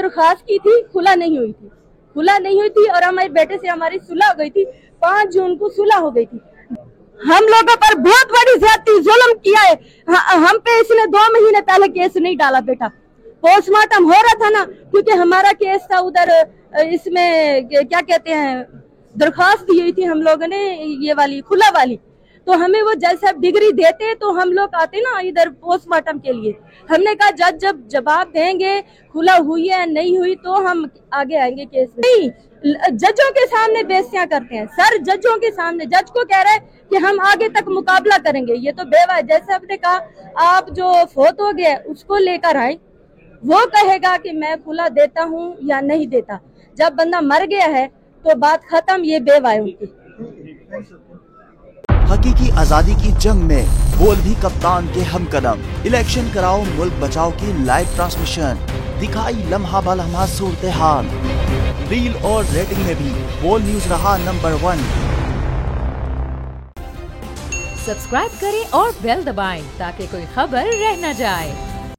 दरख्वास्त की थी, खुला नहीं हुई थी और हमारे बेटे से हमारी सुलह हो गई थी। 5 जून को सुलह हो गई थी। हम लोगों पर बहुत बड़ी ज्यादती जुल्म किया है। हम पे इसने 2 महीने पहले केस नहीं डाला बेटा। पोस्टमार्टम हो रहा था ना, क्योंकि हमारा केस था उधर, इसमें क्या कहते हैं, दरख्वास्त दी हुई थी हम लोगों ने, ये वाली खुला वाली। तो हमें वो जज साहब डिग्री देते तो हम लोग आते ना इधर पोस्टमार्टम के लिए। हमने कहा जज जब जवाब देंगे खुला हुई है नहीं हुई तो हम आगे आएंगे केस में। नहीं, जजों के सामने बेइज्जतियां करते हैं सर, जजों के सामने। जज को कह रहे हैं कि हम आगे तक मुकाबला करेंगे, ये तो बेवा। जैसे आपने कहा आप जो फोत हो गया उसको लेकर आए, वो कहेगा कि मैं खुला देता हूँ या नहीं देता। जब बंदा मर गया है तो बात खत्म, ये बेवा है उनकी। हकीकी आजादी की जंग में बोल भी कप्तान के हमकदम। इलेक्शन कराओ मुल्क बचाओ की लाइव ट्रांसमिशन दिखाई लम्हा बलम्हा सूरत हाल। रील और रेटिंग में भी बोल न्यूज रहा नंबर 1। सब्सक्राइब करें और बेल दबाएं ताकि कोई खबर रह न जाए।